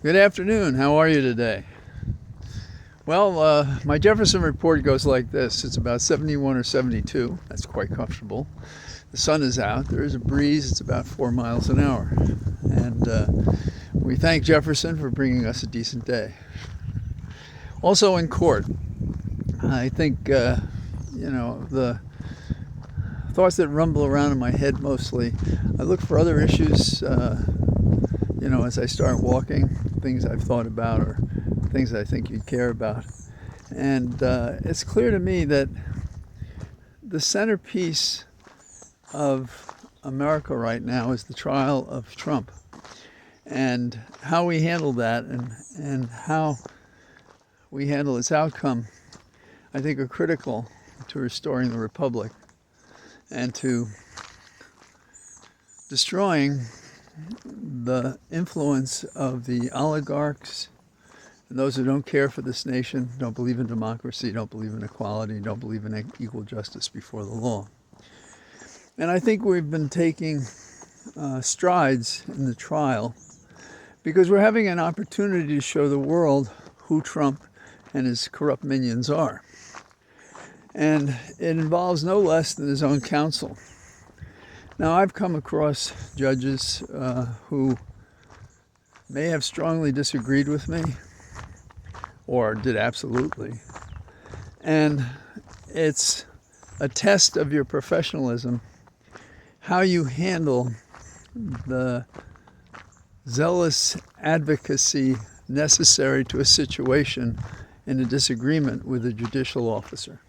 Good afternoon. How are you today? Well, my Jefferson report goes like this. It's about 71 or 72. That's quite comfortable. The sun is out. There is a breeze. It's about 4 miles an hour. And we thank Jefferson for bringing us a decent day. Also in court, I think, the thoughts that rumble around in my head mostly, I look for other issues, as I start walking, things I've thought about or things I think you'd care about. And it's clear to me that the centerpiece of America right now is the trial of Trump. And how we handle that and how we handle its outcome, I think, are critical to restoring the republic and to destroying the influence of the oligarchs and those who don't care for this nation, don't believe in democracy, don't believe in equality, don't believe in equal justice before the law. And I think we've been taking strides in the trial because we're having an opportunity to show the world who Trump and his corrupt minions are. And it involves no less than his own counsel. Now, I've come across judges who may have strongly disagreed with me or did absolutely. And it's a test of your professionalism, how you handle the zealous advocacy necessary to a situation in a disagreement with a judicial officer.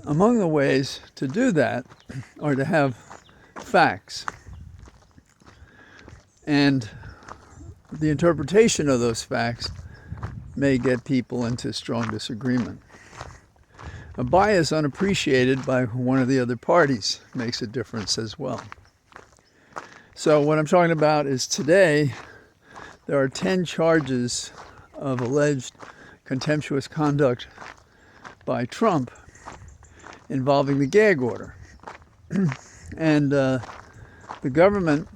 Among the ways to do that are to have facts. And the interpretation of those facts may get people into strong disagreement. A bias unappreciated by one of the other parties makes a difference as well. So what I'm talking about is today there are 10 charges of alleged contemptuous conduct by Trump involving the gag order. And the government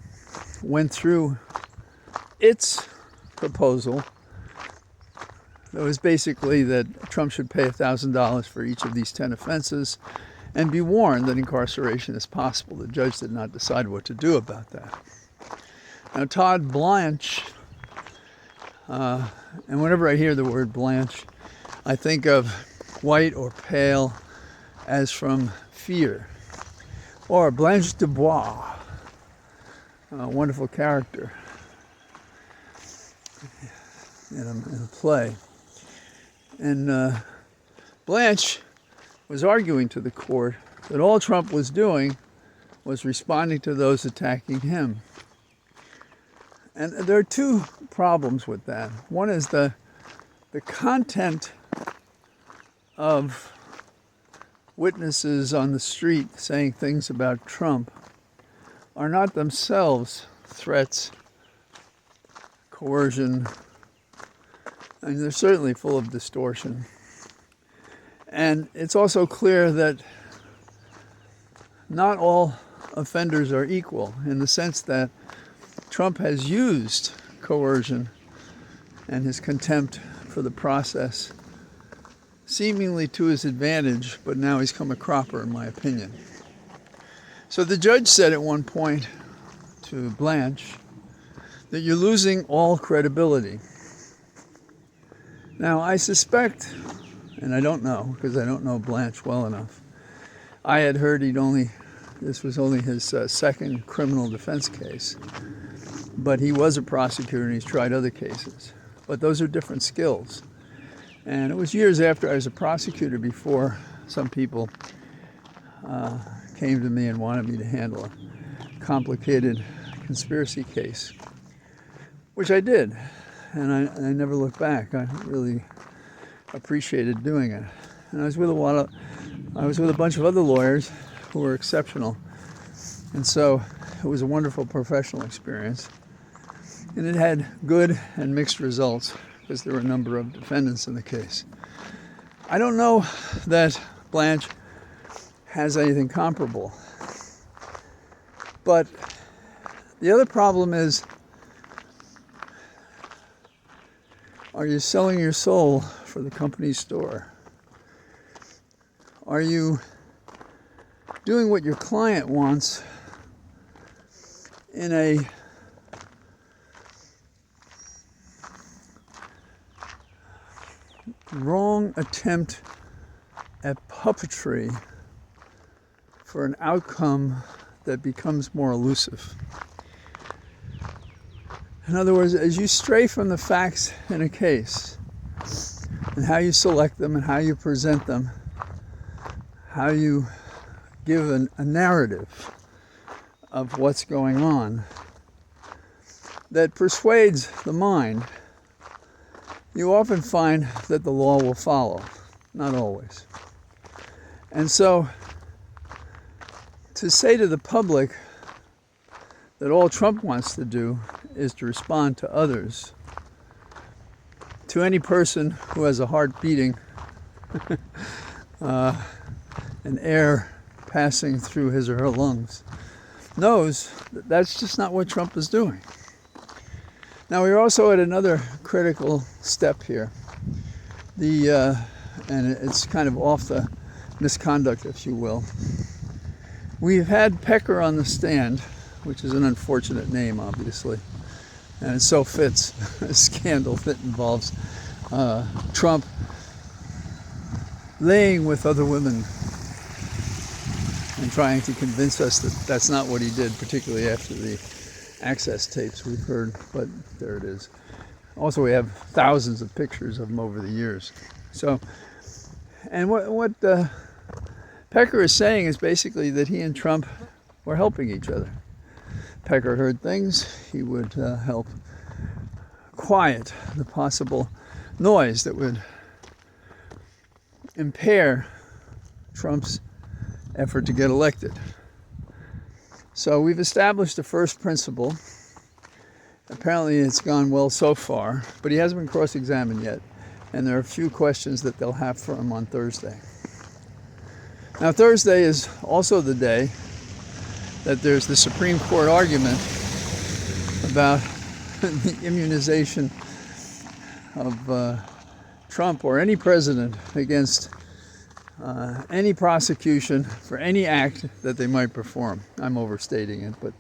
went through its proposal that was basically that Trump should pay $1,000 for each of these 10 offenses and be warned that incarceration is possible. The judge did not decide what to do about that. Now, Todd Blanche, and whenever I hear the word Blanche, I think of white or pale as from fear, or Blanche de Bois, a wonderful character in a play. And Blanche was arguing to the court that all Trump was doing was responding to those attacking him. And there are two problems with that. One is the content of witnesses on the street saying things about Trump are not themselves threats, coercion, and they're certainly full of distortion. And it's also clear that not all offenders are equal in the sense that Trump has used coercion and his contempt for the process seemingly to his advantage, but now he's come a cropper, in my opinion. So the judge said at one point to Blanche that you're losing all credibility. Now, I suspect, and I don't know because I don't know Blanche well enough, I had heard this was only his second criminal defense case, but he was a prosecutor and he's tried other cases. But those are different skills. And it was years after I was a prosecutor before some people came to me and wanted me to handle a complicated conspiracy case, which I did. And I never looked back. I really appreciated doing it. And I was with a bunch of other lawyers who were exceptional. And so it was a wonderful professional experience. And it had good and mixed results because there were a number of defendants in the case. I don't know that Blanche has anything comparable. But the other problem is Are you selling your soul for the company store? Are you doing what your client wants in a wrong attempt at puppetry for an outcome that becomes more elusive? In other words, as you stray from the facts in a case and how you select them and how you present them, how you give a narrative of what's going on that persuades the mind, you often find that the law will follow. Not always. And so, to say to the public that all Trump wants to do is to respond to others, to any person who has a heart beating, and air passing through his or her lungs, knows that that's just not what Trump is doing. Now, we're also at another critical step here. And it's kind of off the misconduct, if you will. We've had Pecker on the stand, which is an unfortunate name, obviously, and it so fits a scandal that involves Trump laying with other women and trying to convince us that that's not what he did, particularly after the Access tapes we've heard, but there it is. Also, we have thousands of pictures of him over the years. So, and what Pecker is saying is basically that he and Trump were helping each other. Pecker heard things, he would help quiet the possible noise that would impair Trump's effort to get elected. So we've established the first principle. Apparently it's gone well so far, but he hasn't been cross-examined yet, and there are a few questions that they'll have for him on Thursday. Now, Thursday is also the day that there's the Supreme Court argument about the immunization of Trump or any president against any prosecution for any act that they might perform. I'm overstating it, but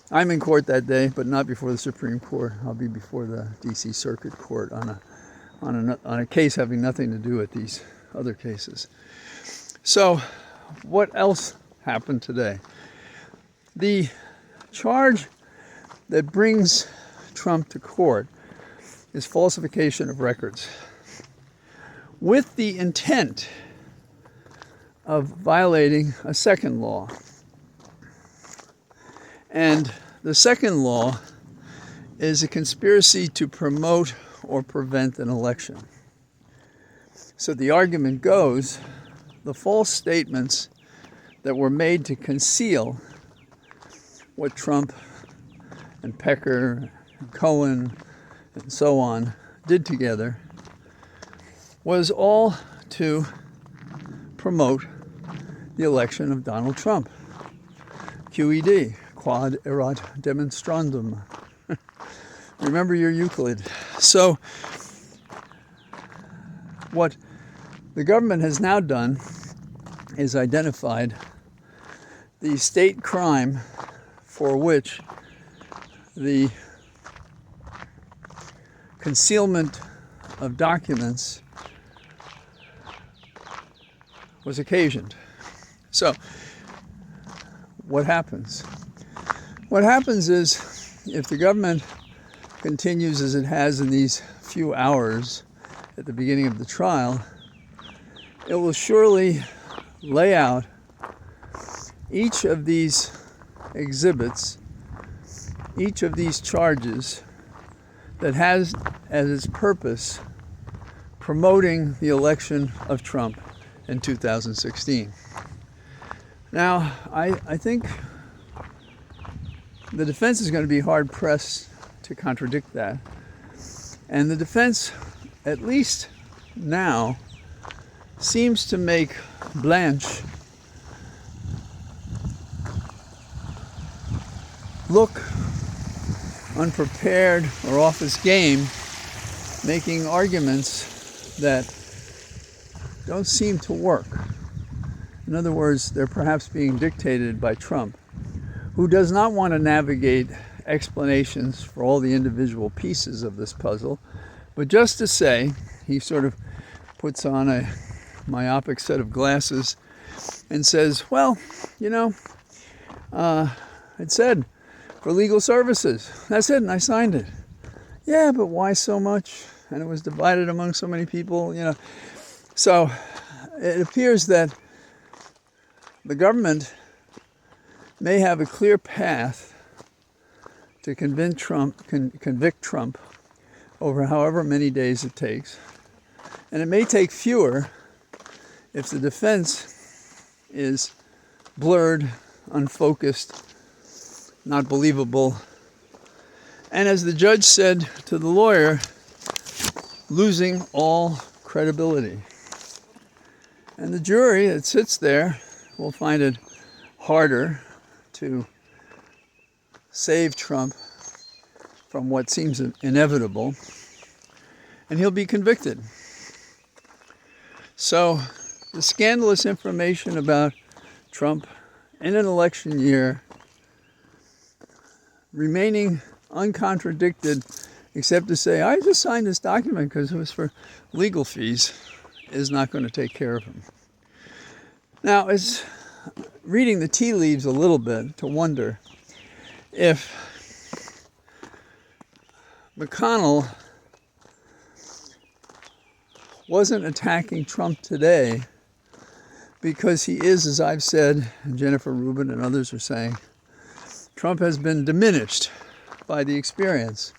I'm in court that day, but not before the Supreme Court. I'll be before the D.C. Circuit Court on a case having nothing to do with these other cases. So, what else happened today? The charge that brings Trump to court is falsification of records, with the intent of violating a second law. And the second law is a conspiracy to promote or prevent an election. So the argument goes, the false statements that were made to conceal what Trump and Pecker and Cohen and so on did together was all to promote the election of Donald Trump. QED, quod erat demonstrandum. Remember your Euclid. So, what the government has now done is identified the state crime for which the concealment of documents was occasioned. So, what happens? What happens is, if the government continues as it has in these few hours at the beginning of the trial, it will surely lay out each of these exhibits, each of these charges that has as its purpose promoting the election of Trump in 2016. Now, I think the defense is going to be hard-pressed to contradict that. And the defense, at least now, seems to make Blanche look unprepared or off his game making arguments that don't seem to work. In other words, they're perhaps being dictated by Trump, who does not want to navigate explanations for all the individual pieces of this puzzle, but just to say, he sort of puts on a myopic set of glasses and says, well, it said for legal services. That's it, and I signed it. Yeah, but why so much? And it was divided among so many people, So it appears that the government may have a clear path to convict Trump over however many days it takes. And it may take fewer if the defense is blurred, unfocused, not believable. And as the judge said to the lawyer, losing all credibility. And the jury that sits there will find it harder to save Trump from what seems inevitable, and he'll be convicted. So the scandalous information about Trump in an election year remaining uncontradicted, except to say, I just signed this document because it was for legal fees, is not going to take care of him. Now, it's reading the tea leaves a little bit to wonder if McConnell wasn't attacking Trump today because he is, as I've said, and Jennifer Rubin and others are saying, Trump has been diminished by the experience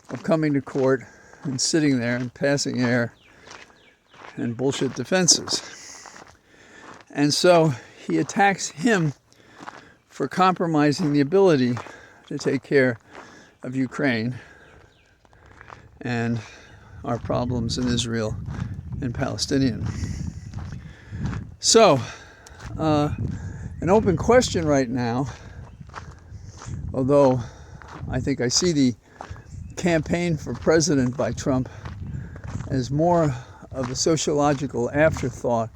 of coming to court and sitting there and passing air and bullshit defenses. And so he attacks him for compromising the ability to take care of Ukraine and our problems in Israel and Palestinian. So, an open question right now, although I think I see the campaign for president by Trump as more of a sociological afterthought,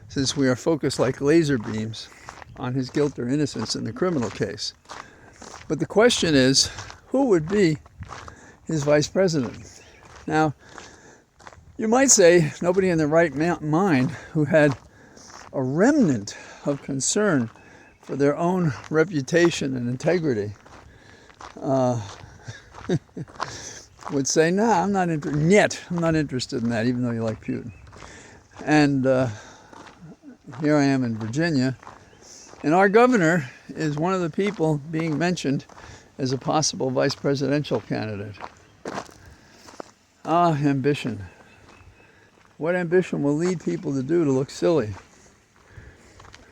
since we are focused like laser beams on his guilt or innocence in the criminal case. But the question is, who would be his vice president? Now, you might say nobody in their right mind who had a remnant of concern for their own reputation and integrity would say, nah, I'm not interested in that, even though you like Putin. And here I am in Virginia, and our governor is one of the people being mentioned as a possible vice presidential candidate. Ambition. What ambition will lead people to do to look silly?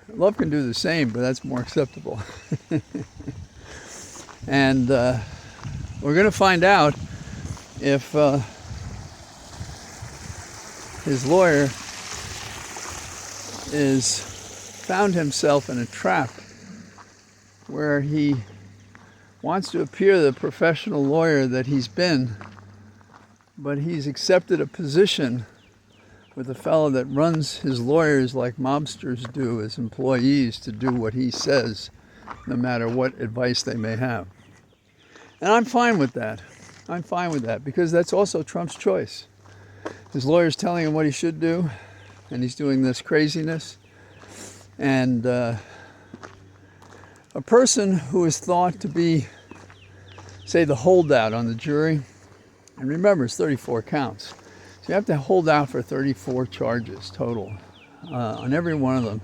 Love can do the same, but that's more acceptable. And we're going to find out if his lawyer found himself in a trap where he wants to appear the professional lawyer that he's been, but he's accepted a position with a fellow that runs his lawyers like mobsters do as employees to do what he says, no matter what advice they may have. And I'm fine with that. Because that's also Trump's choice. His lawyer's telling him what he should do, and he's doing this craziness. And a person who is thought to be, say, the holdout on the jury, and remember, it's 34 counts. So you have to hold out for 34 charges total on every one of them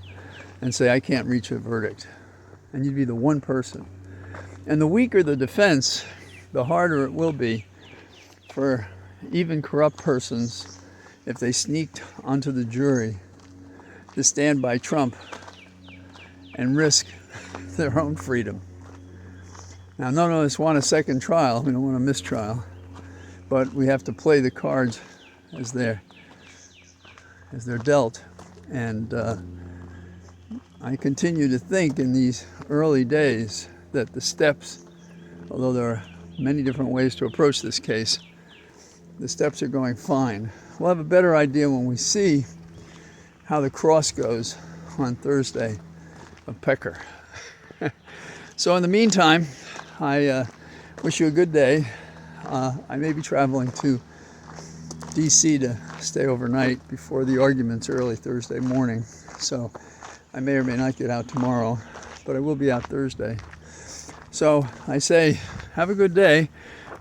and say, I can't reach a verdict. And you'd be the one person. And the weaker the defense, the harder it will be for even corrupt persons, if they sneaked onto the jury, to stand by Trump and risk their own freedom. Now, none of us want a second trial. We don't want a mistrial. But we have to play the cards as they're dealt. And I continue to think in these early days that the steps, although there are many different ways to approach this case, the steps are going fine. We'll have a better idea when we see how the cross goes on Thursday of Pecker. So in the meantime, I wish you a good day. I may be traveling to DC to stay overnight before the arguments early Thursday morning. So I may or may not get out tomorrow, but I will be out Thursday. So I say, have a good day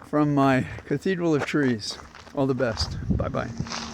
from my Cathedral of Trees. All the best. Bye-bye.